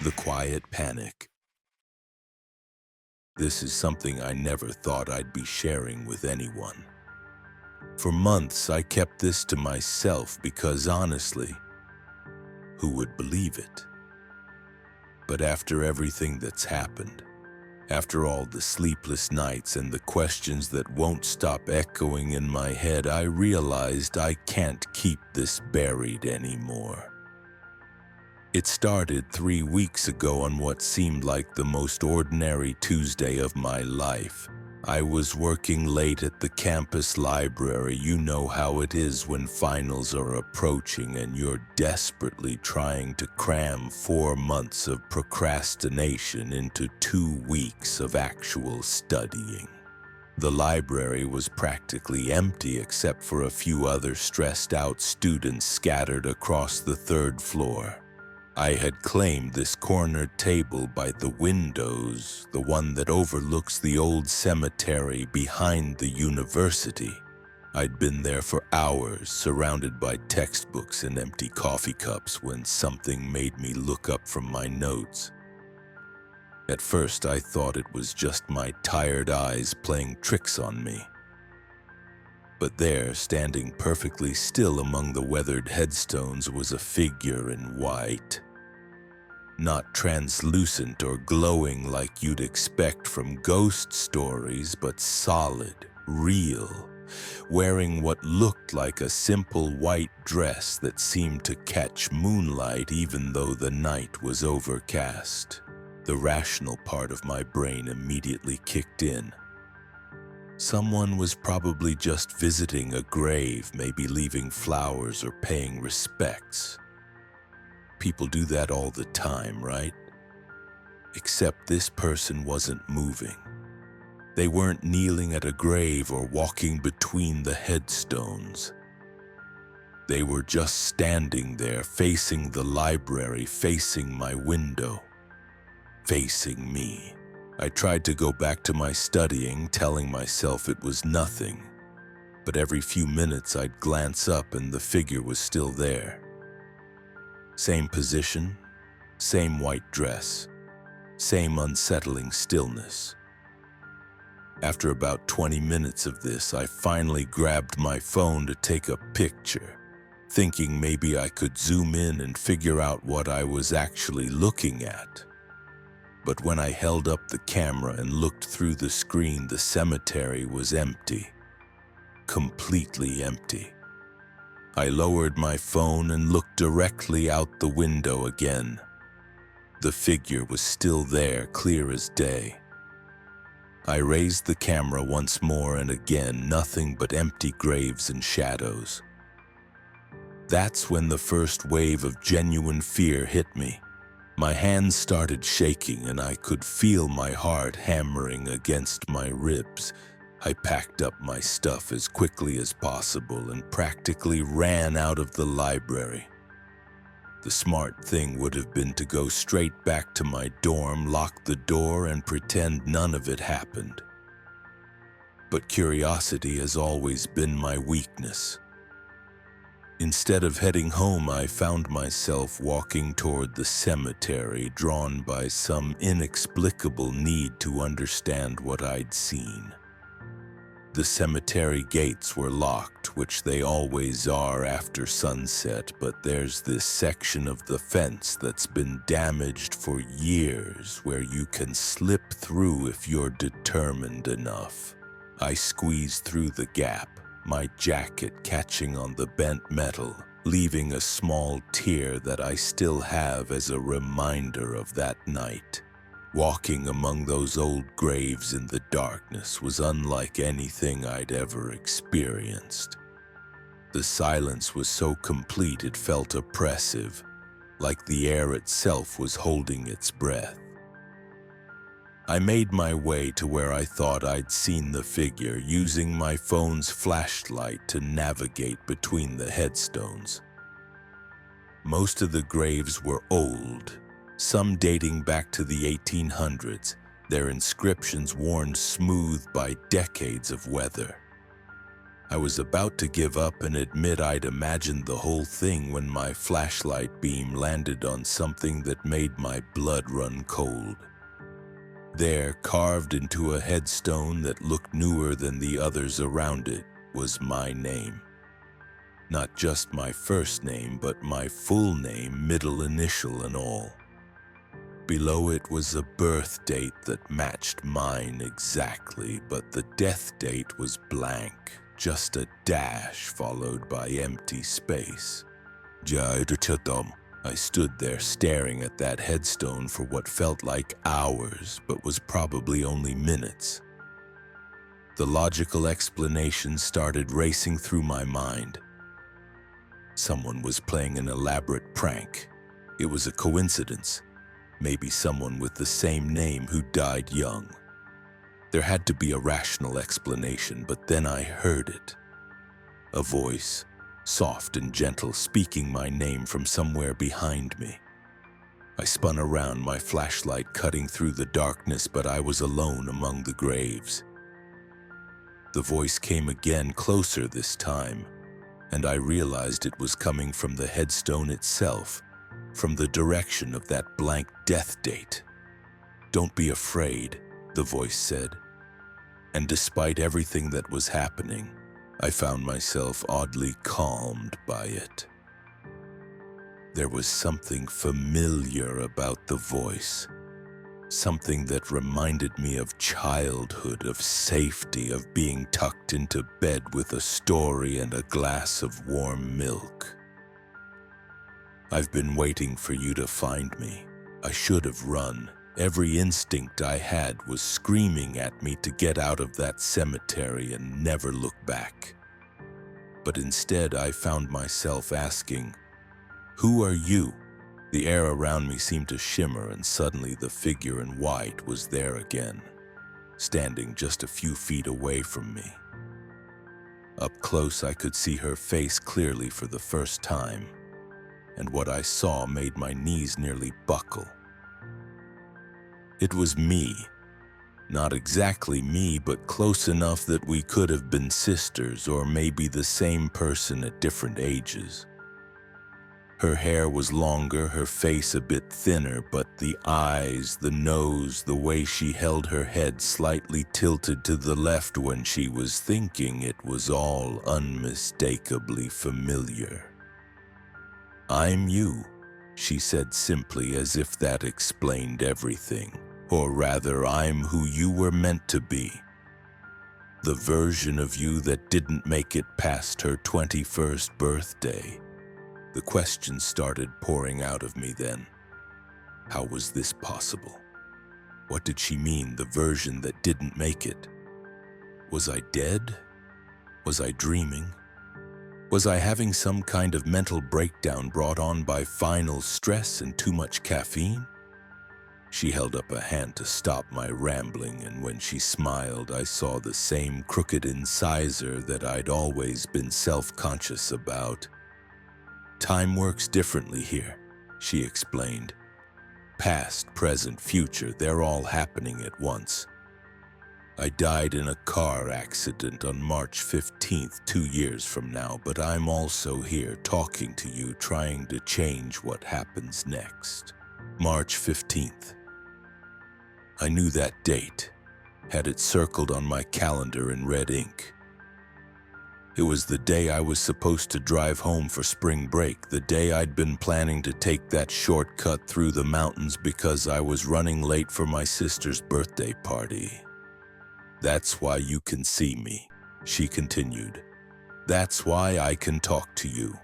The quiet panic. This is something I never thought I'd be sharing with anyone. For months, I kept this to myself because honestly, who would believe it? But after everything that's happened, after all the sleepless nights and the questions that won't stop echoing in my head, I realized I can't keep this buried anymore. It started 3 weeks ago on what seemed like the most ordinary Tuesday of my life. I was working late at the campus library. You know how it is when finals are approaching and you're desperately trying to cram 4 months of procrastination into 2 weeks of actual studying. The library was practically empty except for a few other stressed-out students scattered across the 3rd floor. I had claimed this corner table by the windows, the one that overlooks the old cemetery behind the university. I'd been there for hours, surrounded by textbooks and empty coffee cups, when something made me look up from my notes. At first, I thought it was just my tired eyes playing tricks on me. But there, standing perfectly still among the weathered headstones, was a figure in white. Not translucent or glowing like you'd expect from ghost stories, but solid, real, wearing what looked like a simple white dress that seemed to catch moonlight even though the night was overcast. The rational part of my brain immediately kicked in. Someone was probably just visiting a grave, maybe leaving flowers or paying respects. People do that all the time, right? Except this person wasn't moving. They weren't kneeling at a grave or walking between the headstones. They were just standing there, facing the library, facing my window, facing me. I tried to go back to my studying, telling myself it was nothing. But every few minutes I'd glance up and the figure was still there. Same position, same white dress, same unsettling stillness. After about 20 minutes of this, I finally grabbed my phone to take a picture, thinking maybe I could zoom in and figure out what I was actually looking at. But when I held up the camera and looked through the screen, the cemetery was empty. Completely empty. I lowered my phone and looked directly out the window again. The figure was still there, clear as day. I raised the camera once more, and again, nothing but empty graves and shadows. That's when the first wave of genuine fear hit me. My hands started shaking and I could feel my heart hammering against my ribs. I packed up my stuff as quickly as possible and practically ran out of the library. The smart thing would have been to go straight back to my dorm, lock the door, and pretend none of it happened. But curiosity has always been my weakness. Instead of heading home, I found myself walking toward the cemetery, drawn by some inexplicable need to understand what I'd seen. The cemetery gates were locked, which they always are after sunset, but there's this section of the fence that's been damaged for years where you can slip through if you're determined enough. I squeezed through the gap, my jacket catching on the bent metal, leaving a small tear that I still have as a reminder of that night. Walking among those old graves in the darkness was unlike anything I'd ever experienced. The silence was so complete it felt oppressive, like the air itself was holding its breath. I made my way to where I thought I'd seen the figure, using my phone's flashlight to navigate between the headstones. Most of the graves were old, some dating back to the 1800s, their inscriptions worn smooth by decades of weather. I was about to give up and admit I'd imagined the whole thing when my flashlight beam landed on something that made my blood run cold. There, carved into a headstone that looked newer than the others around it, was my name. Not just my first name, but my full name, middle initial and all. Below it was a birth date that matched mine exactly, but the death date was blank, just a dash followed by empty space. I stood there staring at that headstone for what felt like hours, but was probably only minutes. The logical explanations started racing through my mind. Someone was playing an elaborate prank. It was a coincidence. Maybe someone with the same name who died young. There had to be a rational explanation, but then I heard it. A voice, soft and gentle, speaking my name from somewhere behind me. I spun around, my flashlight cutting through the darkness, but I was alone among the graves. The voice came again, closer this time, and I realized it was coming from the headstone itself, from the direction of that blank death date. "Don't be afraid," the voice said. And despite everything that was happening, I found myself oddly calmed by it. There was something familiar about the voice, something that reminded me of childhood, of safety, of being tucked into bed with a story and a glass of warm milk. "I've been waiting for you to find me. I should have run. Every instinct I had was screaming at me to get out of that cemetery and never look back. But instead, I found myself asking, 'Who are you?' The air around me seemed to shimmer, and suddenly the figure in white was there again, standing just a few feet away from me. Up close, I could see her face clearly for the first time, and what I saw made my knees nearly buckle. It was me. Not exactly me, but close enough that we could have been sisters, or maybe the same person at different ages. Her hair was longer, her face a bit thinner, but the eyes, the nose, the way she held her head slightly tilted to the left when she was thinking, it was all unmistakably familiar. "I'm you," she said simply, as if that explained everything. Or rather, I'm who you were meant to be. The version of you that didn't make it past her 21st birthday. The questions started pouring out of me then. How was this possible? What did she mean, the version that didn't make it? Was I dead? Was I dreaming? Was I having some kind of mental breakdown brought on by final stress and too much caffeine? She held up a hand to stop my rambling, and when she smiled, I saw the same crooked incisor that I'd always been self-conscious about. "Time works differently here," she explained. "Past, present, future, they're all happening at once. I died in a car accident on March 15th, 2 years from now, but I'm also here talking to you, trying to change what happens next." March 15th. I knew that date, had it circled on my calendar in red ink. It was the day I was supposed to drive home for spring break, the day I'd been planning to take that shortcut through the mountains because I was running late for my sister's birthday party. "That's why you can see me," she continued. "That's why I can talk to you.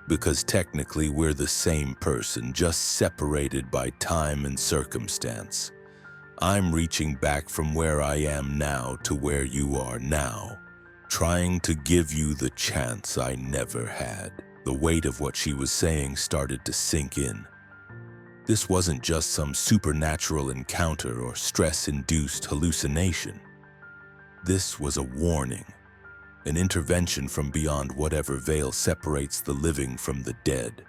Because technically we're the same person, just separated by time and circumstance. I'm reaching back from where I am now to where you are now, trying to give you the chance I never had." The weight of what she was saying started to sink in. This wasn't just some supernatural encounter or stress-induced hallucination. This was a warning, an intervention from beyond whatever veil separates the living from the dead.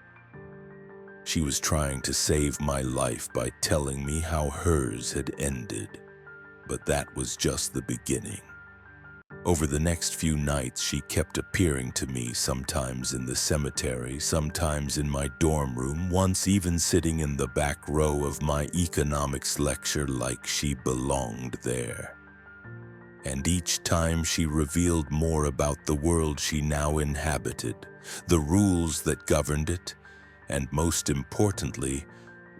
She was trying to save my life by telling me how hers had ended, but that was just the beginning. Over the next few nights, she kept appearing to me, sometimes in the cemetery, sometimes in my dorm room, once even sitting in the back row of my economics lecture like she belonged there. And each time she revealed more about the world she now inhabited, the rules that governed it, and most importantly,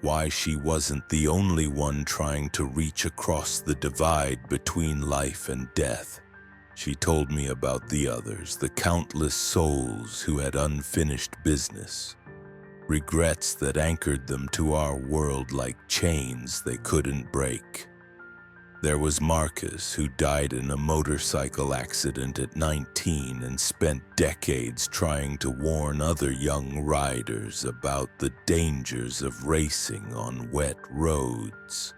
why she wasn't the only one trying to reach across the divide between life and death. She told me about the others, the countless souls who had unfinished business, regrets that anchored them to our world like chains they couldn't break. There was Marcus, who died in a motorcycle accident at 19 and spent decades trying to warn other young riders about the dangers of racing on wet roads.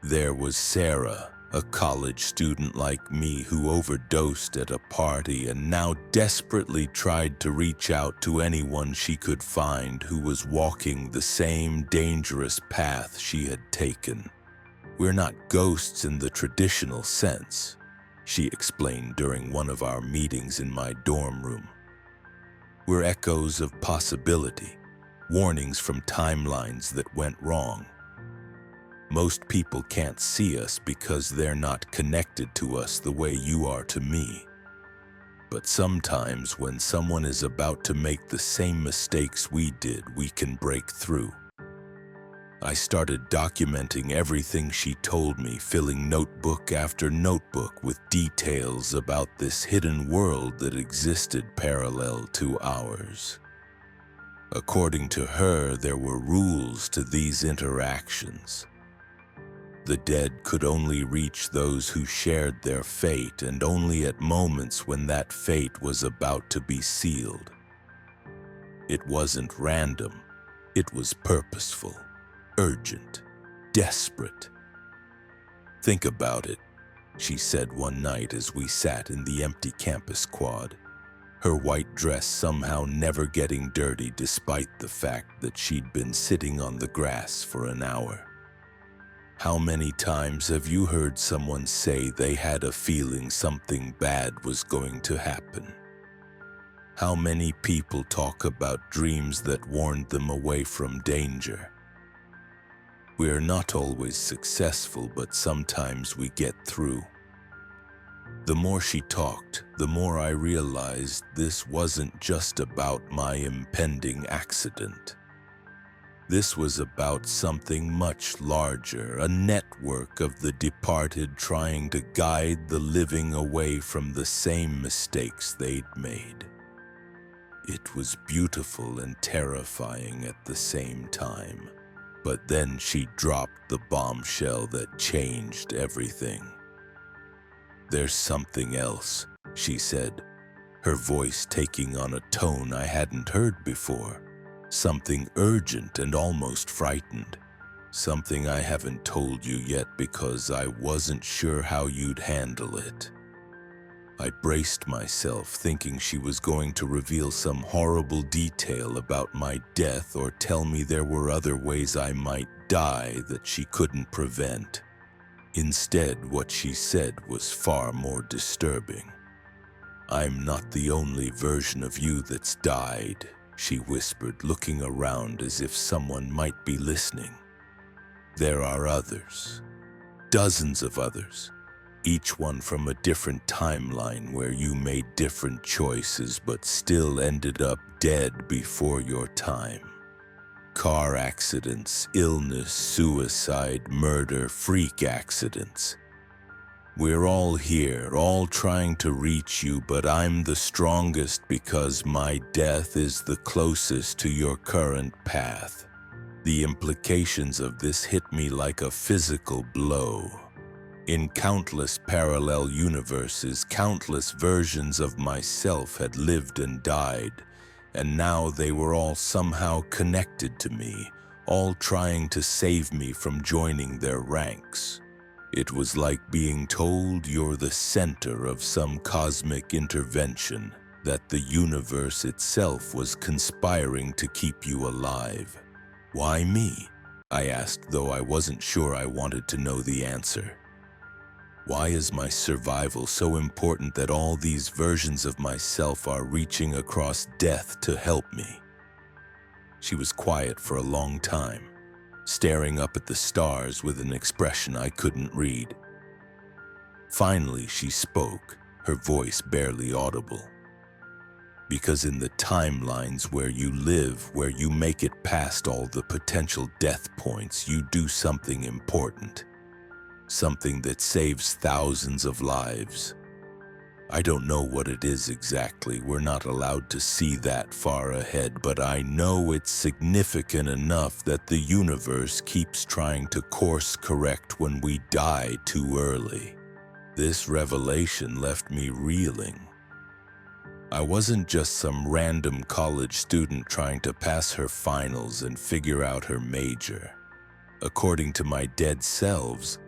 There was Sarah, a college student like me who overdosed at a party and now desperately tried to reach out to anyone she could find who was walking the same dangerous path she had taken. "We're not ghosts in the traditional sense," she explained during one of our meetings in my dorm room. "We're echoes of possibility, warnings from timelines that went wrong. Most people can't see us because they're not connected to us the way you are to me. But sometimes when someone is about to make the same mistakes we did, we can break through." I started documenting everything she told me, filling notebook after notebook with details about this hidden world that existed parallel to ours. According to her, there were rules to these interactions. The dead could only reach those who shared their fate, and only at moments when that fate was about to be sealed. It wasn't random, it was purposeful, urgent, desperate. "Think about it," she said one night as we sat in the empty campus quad, her white dress somehow never getting dirty despite the fact that she'd been sitting on the grass for an hour. "How many times have you heard someone say they had a feeling something bad was going to happen? How many people talk about dreams that warned them away from danger? We're not always successful, but sometimes we get through." The more she talked, the more I realized this wasn't just about my impending accident. This was about something much larger, a network of the departed trying to guide the living away from the same mistakes they'd made. It was beautiful and terrifying at the same time. But then she dropped the bombshell that changed everything. "There's something else," she said, her voice taking on a tone I hadn't heard before. "Something urgent and almost frightened. Something I haven't told you yet because I wasn't sure how you'd handle it." I braced myself, thinking she was going to reveal some horrible detail about my death or tell me there were other ways I might die that she couldn't prevent. Instead, what she said was far more disturbing. "I'm not the only version of you that's died," she whispered, looking around as if someone might be listening. "There are others, dozens of others, each one from a different timeline where you made different choices but still ended up dead before your time. Car accidents, illness, suicide, murder, freak accidents. We're all here, all trying to reach you, but I'm the strongest because my death is the closest to your current path." The implications of this hit me like a physical blow. In countless parallel universes, countless versions of myself had lived and died, and now they were all somehow connected to me, all trying to save me from joining their ranks. It was like being told you're the center of some cosmic intervention, that the universe itself was conspiring to keep you alive. "Why me?" I asked, though I wasn't sure I wanted to know the answer. Why is my survival so important that all these versions of myself are reaching across death to help me? She was quiet for a long time, staring up at the stars with an expression I couldn't read. Finally, she spoke, her voice barely audible. Because in the timelines where you live, where you make it past all the potential death points, you do something important. Something that saves thousands of lives. I don't know what it is exactly, we're not allowed to see that far ahead, but I know it's significant enough that the universe keeps trying to course correct when we die too early. This revelation left me reeling. I wasn't just some random college student trying to pass her finals and figure out her major. According to my dead selves,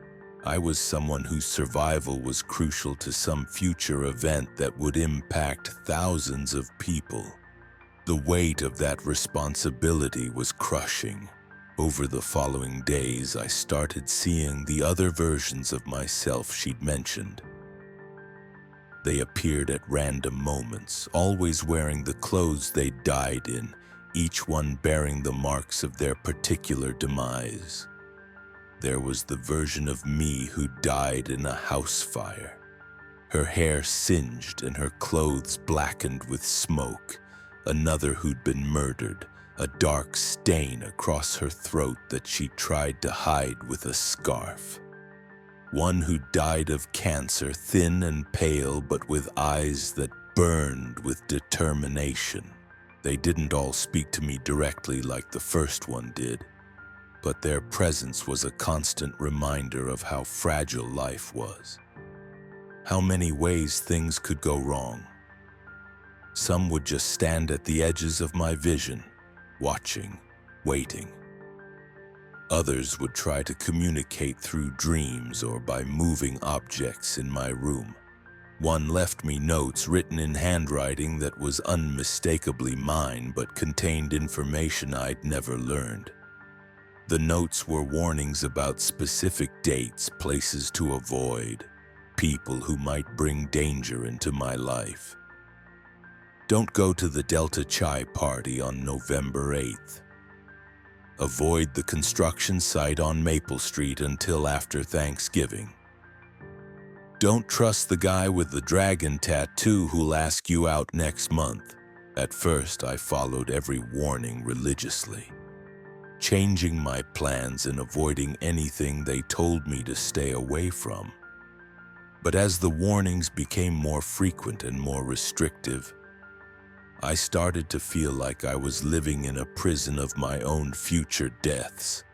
I was someone whose survival was crucial to some future event that would impact thousands of people. The weight of that responsibility was crushing. Over the following days, I started seeing the other versions of myself she'd mentioned. They appeared at random moments, always wearing the clothes they died in, each one bearing the marks of their particular demise. There was the version of me who died in a house fire, her hair singed and her clothes blackened with smoke. Another who'd been murdered, a dark stain across her throat that she tried to hide with a scarf. One who died of cancer, thin and pale, but with eyes that burned with determination. They didn't all speak to me directly like the first one did, but their presence was a constant reminder of how fragile life was. How many ways things could go wrong. Some would just stand at the edges of my vision, watching, waiting. Others would try to communicate through dreams or by moving objects in my room. One left me notes written in handwriting that was unmistakably mine but contained information I'd never learned. The notes were warnings about specific dates, places to avoid, people who might bring danger into my life. Don't go to the Delta Chai party on November 8th. Avoid the construction site on Maple Street until after Thanksgiving. Don't trust the guy with the dragon tattoo who'll ask you out next month. At first, I followed every warning religiously, changing my plans and avoiding anything they told me to stay away from. But as the warnings became more frequent and more restrictive, I started to feel like I was living in a prison of my own future deaths.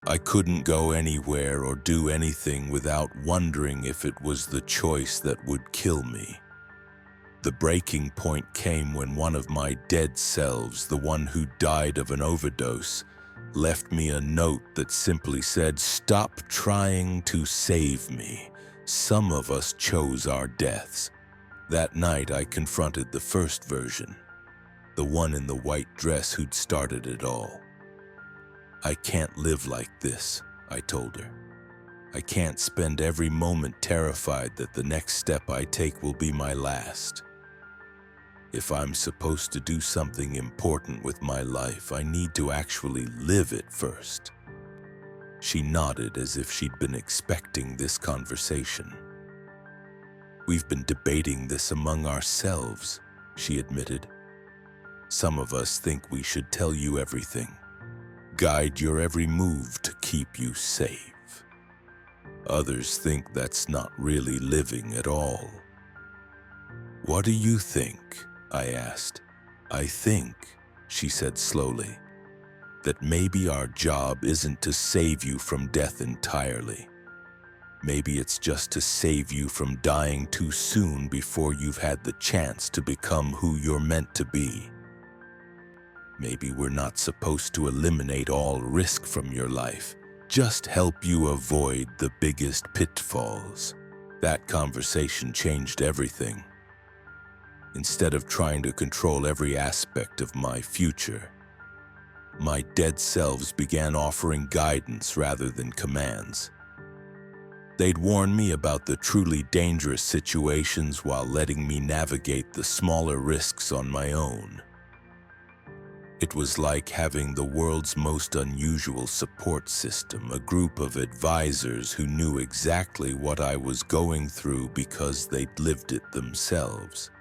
I couldn't go anywhere or do anything without wondering if it was the choice that would kill me. The breaking point came when one of my dead selves, the one who died of an overdose, left me a note that simply said, "Stop trying to save me. Some of us chose our deaths." That night I confronted the first version, the one in the white dress who'd started it all. "I can't live like this," I told her. "I can't spend every moment terrified that the next step I take will be my last. If I'm supposed to do something important with my life, I need to actually live it first." She nodded as if she'd been expecting this conversation. "We've been debating this among ourselves," she admitted. "Some of us think we should tell you everything, guide your every move to keep you safe. Others think that's not really living at all." "What do you think?" I asked. "I think," she said slowly, "that maybe our job isn't to save you from death entirely. Maybe it's just to save you from dying too soon before you've had the chance to become who you're meant to be. Maybe we're not supposed to eliminate all risk from your life, just help you avoid the biggest pitfalls." That conversation changed everything. Instead of trying to control every aspect of my future, my dead selves began offering guidance rather than commands. They'd warn me about the truly dangerous situations while letting me navigate the smaller risks on my own. It was like having the world's most unusual support system, a group of advisors who knew exactly what I was going through because they'd lived it themselves.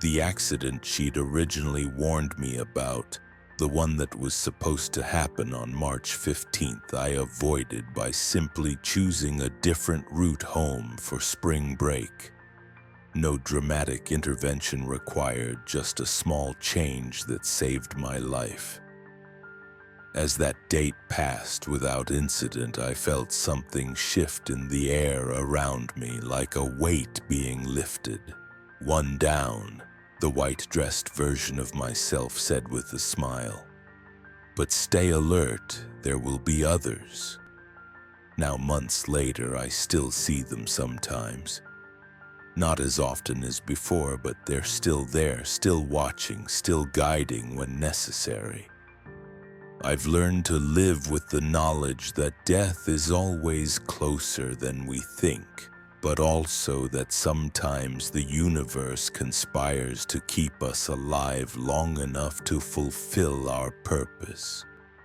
The accident she'd originally warned me about, the one that was supposed to happen on March 15th, I avoided by simply choosing a different route home for spring break. No dramatic intervention required, just a small change that saved my life. As that date passed without incident, I felt something shift in the air around me, like a weight being lifted. One down, the white-dressed version of myself said with a smile. But stay alert, there will be others. Now, months later, I still see them sometimes. Not as often as before, but they're still there, still watching, still guiding when necessary. I've learned to live with the knowledge that death is always closer than we think, but also that sometimes the universe conspires to keep us alive long enough to fulfill our purpose.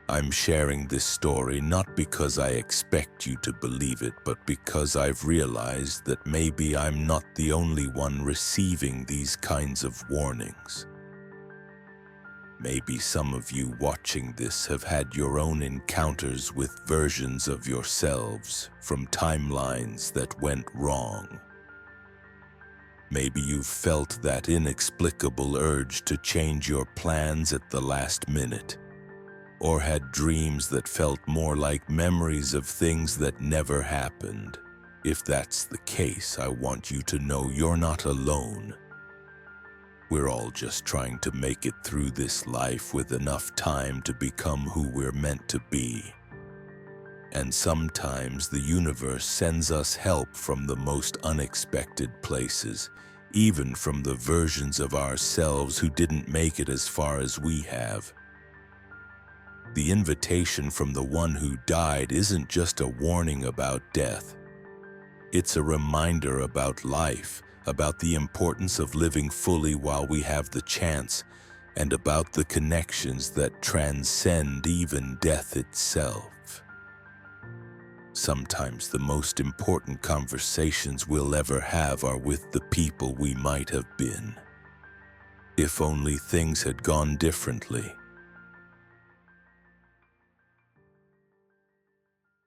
I'm sharing this story not because I expect you to believe it, but because I've realized that maybe I'm not the only one receiving these kinds of warnings. Maybe some of you watching this have had your own encounters with versions of yourselves from timelines that went wrong. Maybe you've felt that inexplicable urge to change your plans at the last minute, or had dreams that felt more like memories of things that never happened. If that's the case, I want you to know you're not alone. We're all just trying to make it through this life with enough time to become who we're meant to be. And sometimes the universe sends us help from the most unexpected places, even from the versions of ourselves who didn't make it as far as we have. The invitation from the one who died isn't just a warning about death. It's a reminder about life, about the importance of living fully while we have the chance, and about the connections that transcend even death itself. Sometimes the most important conversations we'll ever have are with the people we might have been. If only things had gone differently.